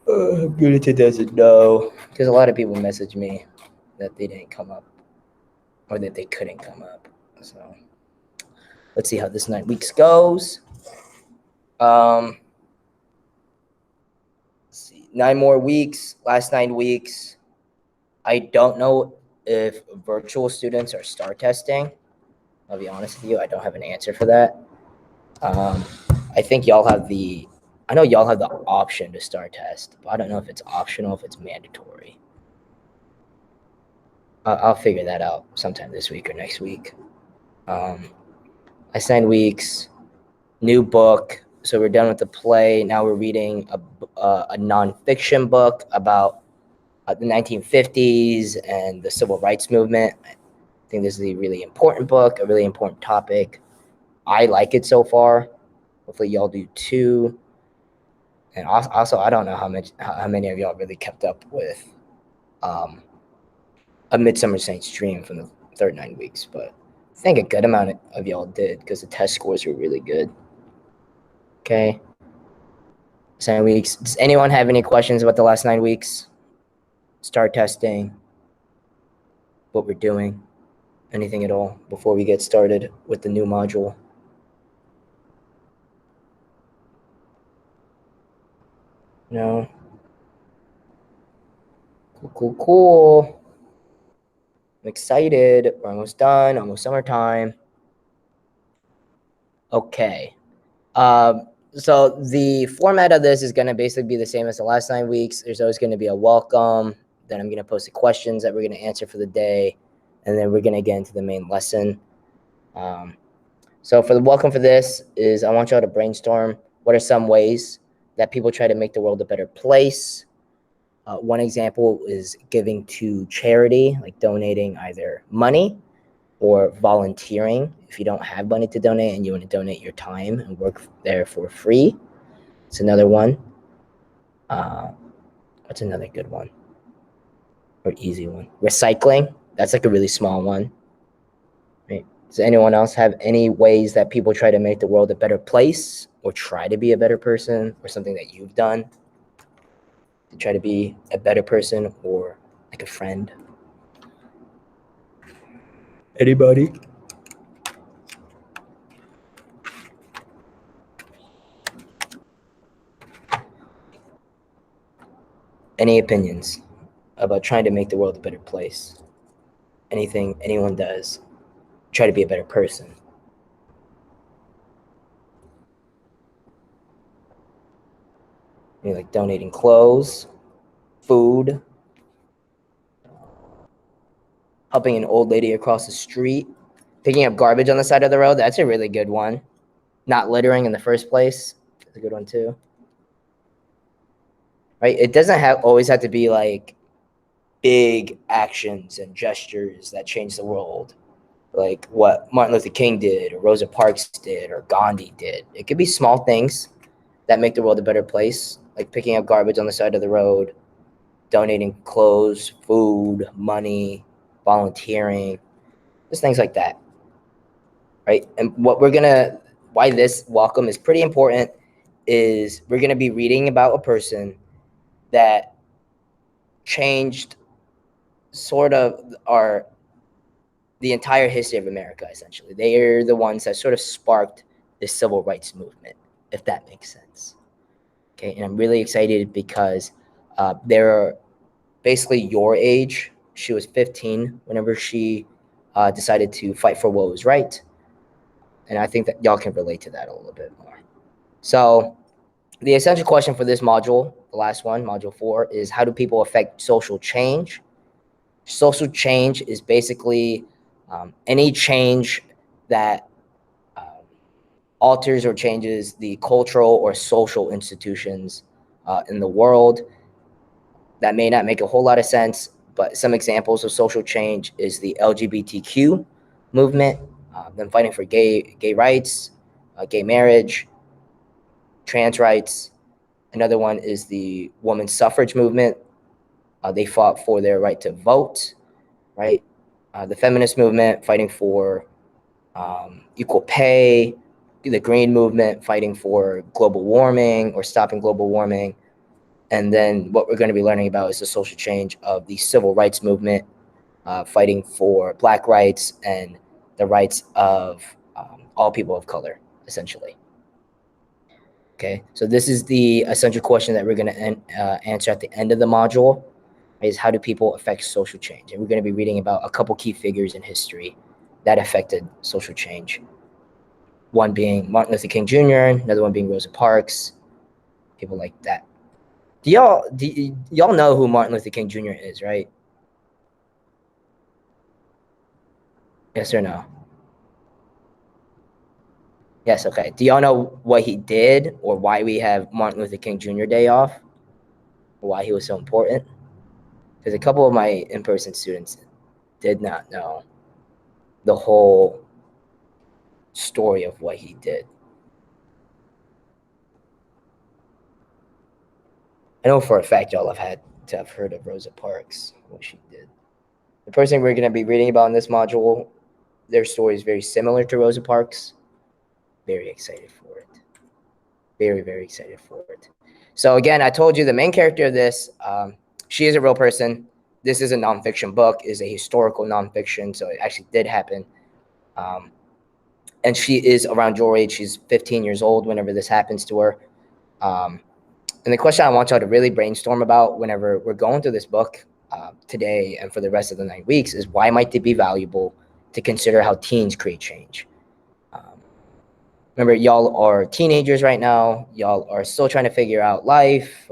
Gulita doesn't know. Because a lot of people message me that they didn't come up or that they couldn't come up. So let's see how this 9 weeks goes. Let's see, 9 more weeks, last 9 weeks. I don't know if virtual students are STAR testing. I'll be honest with you, I don't have an answer for that. I think y'all have I know y'all have the option to STAR test, but I don't know if it's optional, if it's mandatory. I'll figure that out sometime this week or next week. I signed weeks, new book. So we're done with the play. Now we're reading a nonfiction book about the 1950s and the civil rights movement. I think this is a really important book, a really important topic. I like it so far. Hopefully y'all do too. And also, I don't know how many of y'all really kept up with A Midsummer Saints Dream from the third 9 weeks, but I think a good amount of y'all did because the test scores were really good. Okay. 9 weeks. Does anyone have any questions about the last 9 weeks? STAR testing, what we're doing, anything at all before we get started with the new module? No? Cool. I'm excited. We're almost done, almost summertime. Okay. So the format of this is going to basically be the same as the last 9 weeks. There's always going to be a welcome. Then I'm going to post the questions that we're going to answer for the day. And then we're going to get into the main lesson. So for the welcome for this is I want y'all to brainstorm what are some ways that people try to make the world a better place. One example is giving to charity, like donating either money or volunteering. If you don't have money to donate and you want to donate your time and work there for free, it's another one. What's another good one or easy one? Recycling. That's like a really small one. Right. Does anyone else have any ways that people try to make the world a better place or try to be a better person, or something that you've done to try to be a better person or like a friend? Anybody? Any opinions about trying to make the world a better place? Anything anyone does, try to be a better person. Like donating clothes, food, helping an old lady across the street, picking up garbage on the side of the road. That's a really good one. Not littering in the first place. That's a good one too. Right? It doesn't always have to be like big actions and gestures that change the world, like what Martin Luther King did or Rosa Parks did or Gandhi did. It could be small things that make the world a better place, like picking up garbage on the side of the road, donating clothes, food, money, volunteering, just things like that, right? And why this welcome is pretty important is we're going to be reading about a person that changed sort of the entire history of America, essentially. They are the ones that sort of sparked the civil rights movement, if that makes sense. Okay, and I'm really excited because they're basically your age. She was 15 whenever she decided to fight for what was right. And I think that y'all can relate to that a little bit more. So the essential question for this module, the last one, module 4, is how do people affect social change? Social change is basically any change that alters or changes the cultural or social institutions in the world. That may not make a whole lot of sense, but some examples of social change is the LGBTQ movement, them fighting for gay rights, gay marriage, trans rights. Another one is the women's suffrage movement. They fought for their right to vote, right? The feminist movement fighting for equal pay, the green movement fighting for global warming or stopping global warming. And then what we're going to be learning about is the social change of the civil rights movement, fighting for Black rights and the rights of all people of color, essentially. Okay, so this is the essential question that we're going to answer at the end of the module, is how do people affect social change? And we're going to be reading about a couple key figures in history that affected social change. One being Martin Luther King Jr., another one being Rosa Parks, people like that. Do y'all know who Martin Luther King Jr. is, right? Yes or no? Yes, okay. Do y'all know what he did or why we have Martin Luther King Jr. Day off? Or why he was so important? Because a couple of my in-person students did not know the whole story of what he did. I know for a fact y'all have had to have heard of Rosa Parks, what she did. The person we're going to be reading about in this module, their story is very similar to Rosa Parks. Very excited for it. Very, very excited for it. So again, I told you the main character of this, she is a real person. This is a nonfiction book, is a historical nonfiction, so it actually did happen. And she is around your age. She's 15 years old whenever this happens to her. And the question I want y'all to really brainstorm about whenever we're going through this book today and for the rest of the 9 weeks is, why might it be valuable to consider how teens create change? Remember, y'all are teenagers right now. Y'all are still trying to figure out life,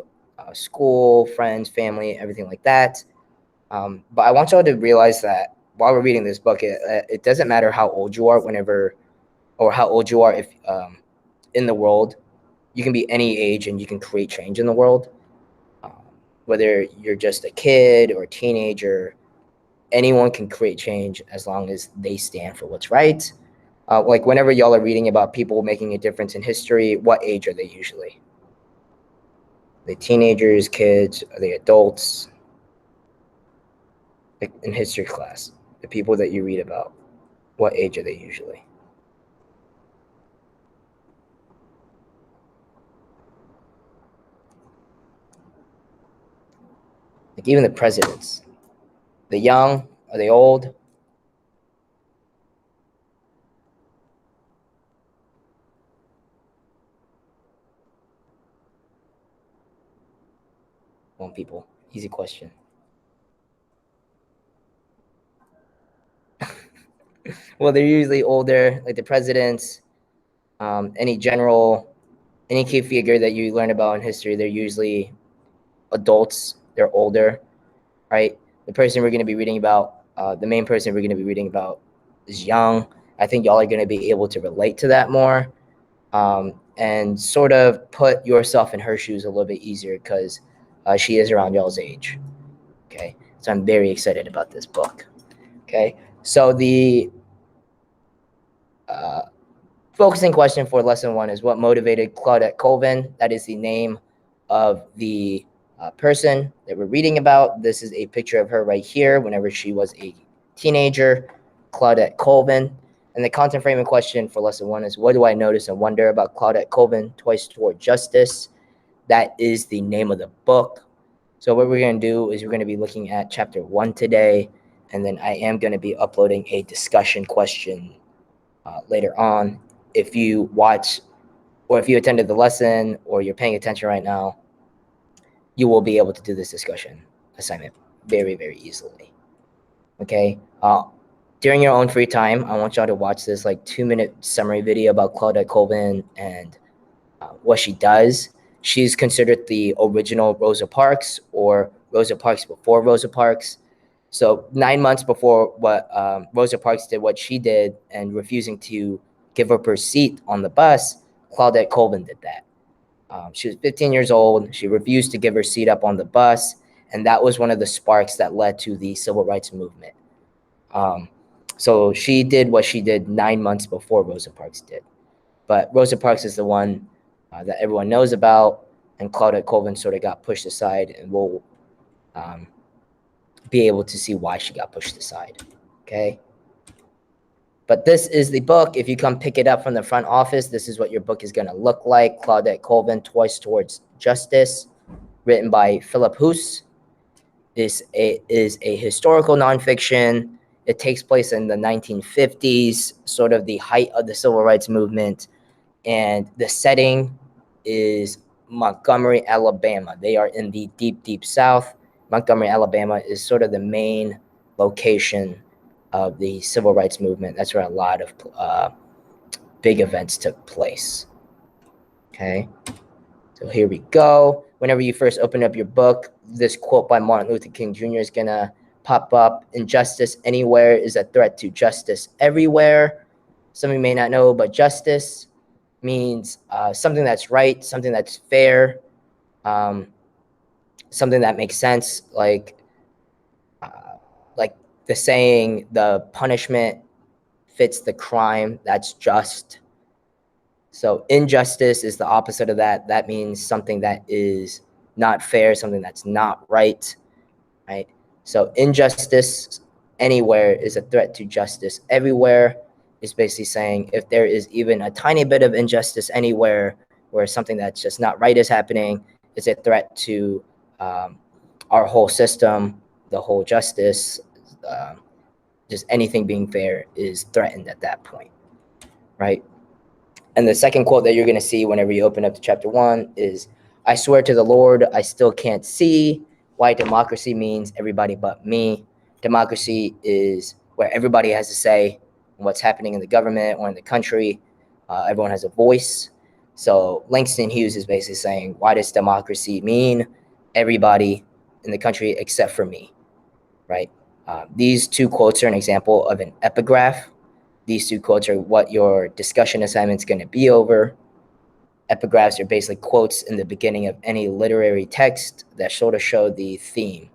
school, friends, family, everything like that. But I want y'all to realize that while we're reading this book, it doesn't matter how old you are or how old you are if in the world. You can be any age and you can create change in the world. Whether you're just a kid or a teenager, anyone can create change as long as they stand for what's right. Like whenever y'all are reading about people making a difference in history, what age are they usually? Are they teenagers, kids? Are they adults? Like in history class, the people that you read about, what age are they usually? Like even the presidents, the young, are they old? One people, easy question. Well, they're usually older, like the presidents, any general, any key figure that you learn about in history, they're usually adults, they're older, right? The person we're going to be reading about, the main person we're going to be reading about is young. I think y'all are going to be able to relate to that more and sort of put yourself in her shoes a little bit easier because she is around y'all's age, okay? So I'm very excited about this book, okay? So the focusing question for lesson 1 is, what motivated Claudette Colvin? That is the name of the person that we're reading about. This is a picture of her right here whenever she was a teenager, Claudette Colvin. And the content framing question for lesson 1 is, what do I notice and wonder about Claudette Colvin, Twice Toward Justice? That is the name of the book. So what we're going to do is we're going to be looking at chapter 1 today, and then I am going to be uploading a discussion question later on. If you watch or if you attended the lesson or you're paying attention right now, you will be able to do this discussion assignment very, very easily. Okay. During your own free time, I want y'all to watch this like 2-minute summary video about Claudette Colvin and what she does. She's considered the original Rosa Parks, or Rosa Parks before Rosa Parks. So 9 months before what Rosa Parks did, what she did, and refusing to give up her seat on the bus, Claudette Colvin did that. She was 15 years old. She refused to give her seat up on the bus, and that was one of the sparks that led to the civil rights movement. So she did what she did 9 months before Rosa Parks did. But Rosa Parks is the one that everyone knows about, and Claudette Colvin sort of got pushed aside, and we'll be able to see why she got pushed aside, okay? But this is the book. If you come pick it up from the front office, this is what your book is going to look like. Claudette Colvin, Twice Towards Justice. written by Philip Hoos, is a historical nonfiction. It takes place in the 1950s, sort of the height of the civil rights movement, and the setting is Montgomery, Alabama. They are in the deep, deep South. Montgomery, Alabama is sort of the main location of the civil rights movement. That's where a lot of big events took place. Okay, so here we go. Whenever you first open up your book, this quote by Martin Luther King Jr. is going to pop up. Injustice anywhere is a threat to justice everywhere. Some of you may not know, but justice means something that's right, something that's fair, something that makes sense, like the saying, the punishment fits the crime, that's just. So injustice is the opposite of that. That means something that is not fair, something that's not right, right? So injustice anywhere is a threat to justice everywhere. Is basically saying if there is even a tiny bit of injustice anywhere where something that's just not right is happening, it's a threat to our whole system, the whole justice, just anything being fair is threatened at that point, right? And the second quote that you're going to see whenever you open up to chapter 1 is, I swear to the Lord, I still can't see why democracy means everybody but me. Democracy is where everybody has a say in what's happening in the government or in the country. Everyone has a voice. So Langston Hughes is basically saying, why does democracy mean everybody in the country except for me, right? These two quotes are an example of an epigraph. These two quotes are what your discussion assignment is going to be over. Epigraphs are basically quotes in the beginning of any literary text that sort of show the theme.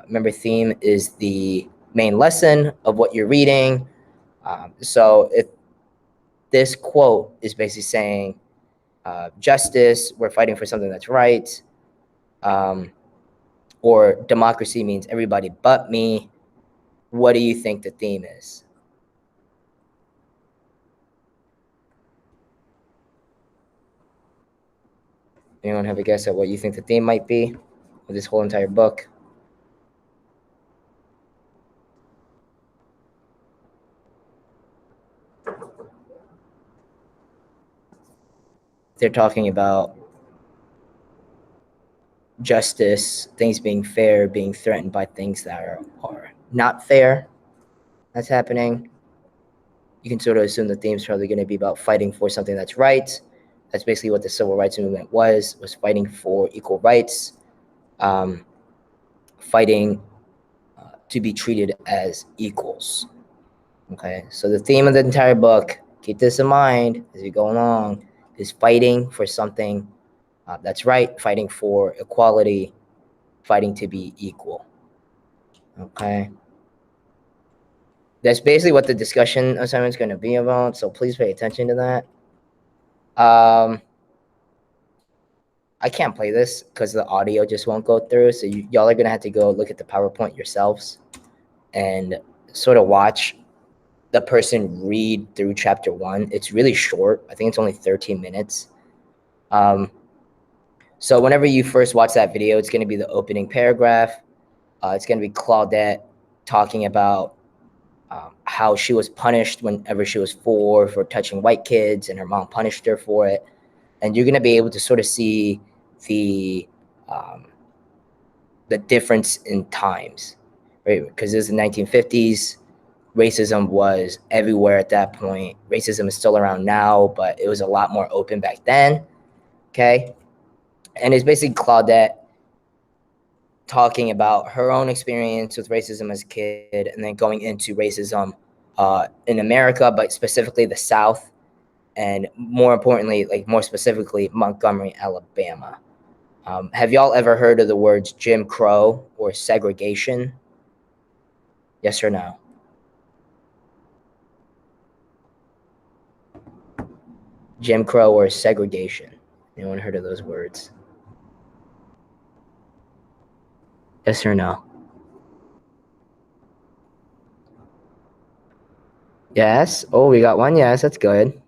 Remember, theme is the main lesson of what you're reading. So if this quote is basically saying, justice, we're fighting for something that's right, or democracy means everybody but me, what do you think the theme is? Anyone have a guess at what you think the theme might be of this whole entire book? They're talking about justice, things being fair, being threatened by things that are not fair. That's happening. You can sort of assume the theme's probably going to be about fighting for something that's right. That's basically what the civil rights movement was fighting for equal rights, fighting to be treated as equals. Okay, so the theme of the entire book, keep this in mind as we go along, is fighting for something that's right, fighting for equality, fighting to be equal. Okay. That's basically what the discussion assignment is going to be about, so please pay attention to that. I can't play this because the audio just won't go through, so y'all are going to have to go look at the PowerPoint yourselves and sort of watch the person read through chapter 1. It's really short. I think it's only 13 minutes. So whenever you first watch that video, it's going to be the opening paragraph. It's going to be Claudette talking about how she was punished whenever she was 4 for touching white kids, and her mom punished her for it. And you're going to be able to sort of see the difference in times, right? Because it was the 1950s. Racism was everywhere at that point. Racism is still around now, but it was a lot more open back then. Okay. And it's basically Claudette talking about her own experience with racism as a kid, and then going into racism in America, but specifically the South, and more importantly, like more specifically, Montgomery, Alabama. Have y'all ever heard of the words Jim Crow or segregation? Yes or no? Jim Crow or segregation? Anyone heard of those words? Yes or no? Yes. Oh, we got one yes. That's good.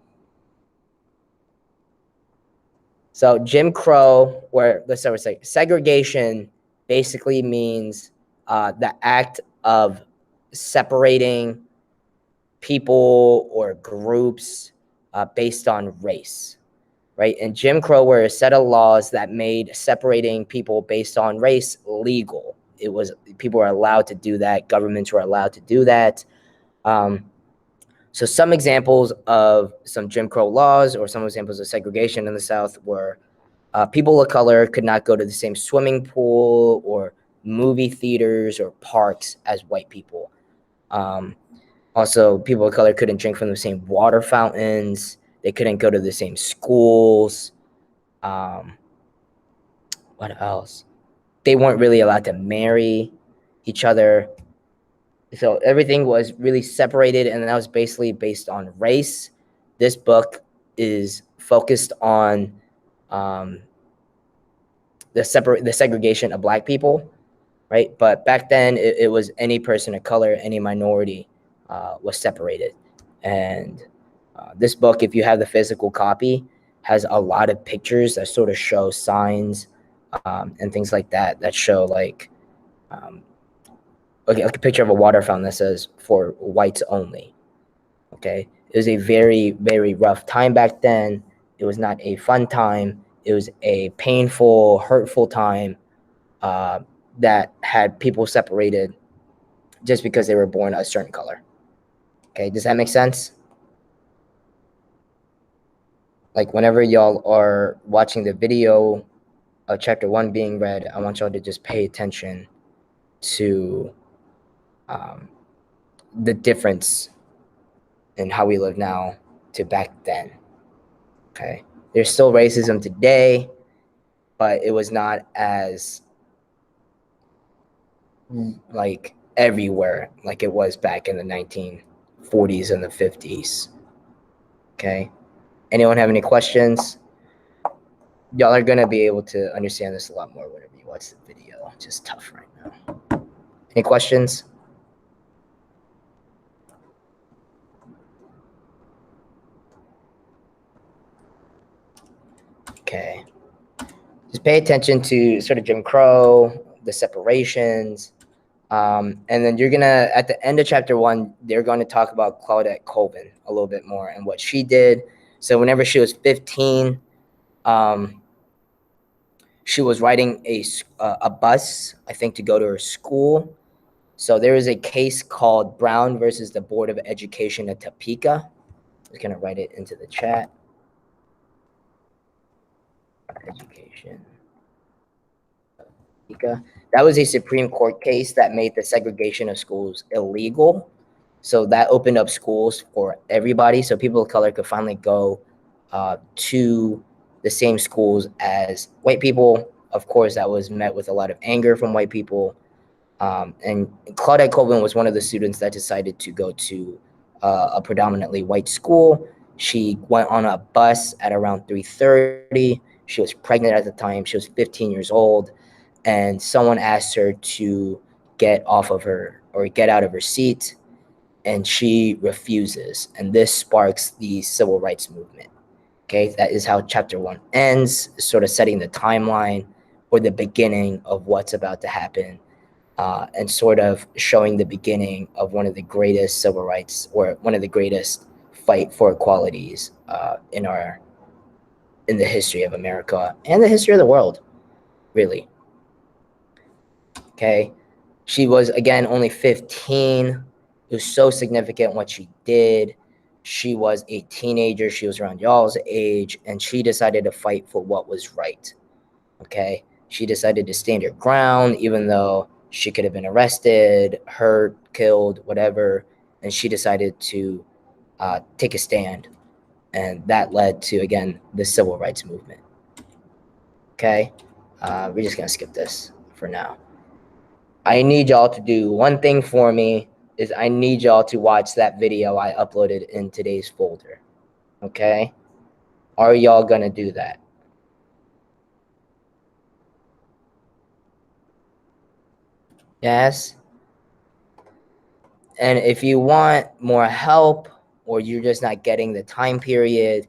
So Jim Crow, or let's start with segregation, basically means the act of separating people or groups based on race, right? And Jim Crow were a set of laws that made separating people based on race legal. It was, people were allowed to do that. Governments were allowed to do that. So some examples of some Jim Crow laws or some examples of segregation in the South were people of color could not go to the same swimming pool or movie theaters or parks as white people. Also, people of color couldn't drink from the same water fountains. They couldn't go to the same schools. What else? They weren't really allowed to marry each other. So everything was really separated, and that was basically based on race. This book is focused on the segregation of Black people, right? But back then, it was any person of color, any minority was separated. And this book, if you have the physical copy, has a lot of pictures that sort of show signs and things like that, that show like, okay, like a picture of a water fountain that says for whites only. Okay, it was a very, very rough time back then. It was not a fun time. It was a painful, hurtful time that had people separated just because they were born a certain color. Okay, does that make sense? Like whenever y'all are watching the video of chapter 1 being read, I want y'all to just pay attention to the difference in how we live now to back then. Okay, there's still racism today, but it was not as like everywhere like it was back in the 1940s and the 50s. Okay, anyone have any questions? Y'all are gonna be able to understand this a lot more whenever you watch the video. It's just tough right now. Any questions? Okay. Just pay attention to sort of Jim Crow, the separations, and then you're gonna, at the end of chapter 1, they're going to talk about Claudette Colvin a little bit more and what she did. So whenever she was 15, she was riding a bus, I think, to go to her school. So there is a case called Brown versus the Board of Education of Topeka. I'm just gonna write it into the chat. Education. Topeka. That was a Supreme Court case that made the segregation of schools illegal. So that opened up schools for everybody. So people of color could finally go to the same schools as white people. Of course, that was met with a lot of anger from white people. And Claudette Colvin was one of the students that decided to go to a predominantly white school. She went on a bus at around 3:30. She was pregnant at the time. She was 15 years old. And someone asked her to get off of her or get out of her seat. And she refuses. And this sparks the civil rights movement. Okay, that is how chapter 1 ends, sort of setting the timeline or the beginning of what's about to happen. And sort of showing the beginning of one of the greatest civil rights, or one of the greatest fight for equalities in the history of America and the history of the world, really. Okay, she was, again, only 15. It was so significant what she did. She was a teenager. She was around y'all's age, and she decided to fight for what was right. Okay, she decided to stand her ground, even though she could have been arrested, hurt, killed, whatever. And she decided to take a stand. And that led to, again, the civil rights movement. Okay, we're just going to skip this for now. I need y'all to do one thing for me, is I need y'all to watch that video I uploaded in today's folder. Okay, are y'all going to do that? Yes. And if you want more help, or you're just not getting the time period,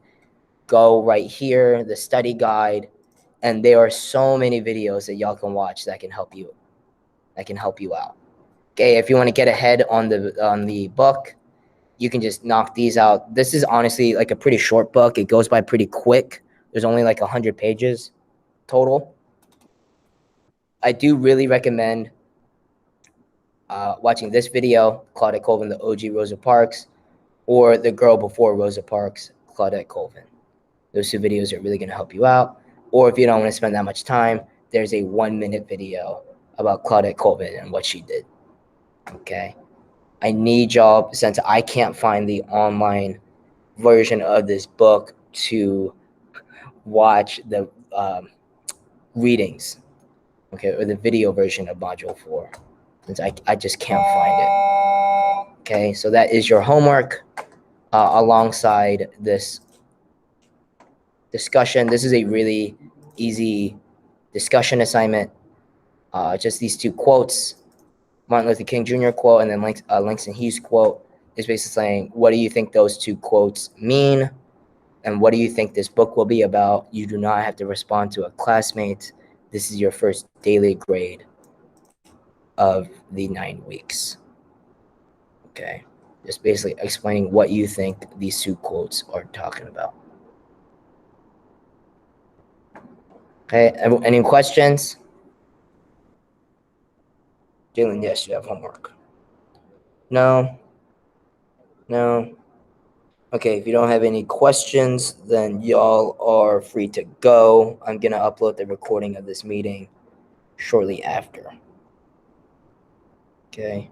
go right here, the study guide, and there are so many videos that y'all can watch that can help you out. Okay, if you want to get ahead on the book, you can just knock these out. This is honestly like a pretty short book. It goes by pretty quick. There's only like 100 pages total. I do really recommend watching this video, Claudette Colvin, the OG Rosa Parks, or the girl before Rosa Parks, Claudette Colvin. Those two videos are really going to help you out. Or if you don't want to spend that much time, there's a 1-minute video about Claudette Colvin and what she did. Okay. I need y'all, since I can't find the online version of this book, to watch the readings, okay, or the video version of Module 4, since I just can't find it. Okay, so that is your homework alongside this discussion. This is a really easy discussion assignment. Just these two quotes, Martin Luther King Jr. quote and then Langston Hughes quote, is basically saying, what do you think those two quotes mean? And what do you think this book will be about? You do not have to respond to a classmate. This is your first daily grade of the 9 weeks. Okay. Just basically explaining what you think these two quotes are talking about. Okay. Any questions? Jalen, yes, you have homework. No. No. Okay, if you don't have any questions, then y'all are free to go. I'm going to upload the recording of this meeting shortly after. Okay.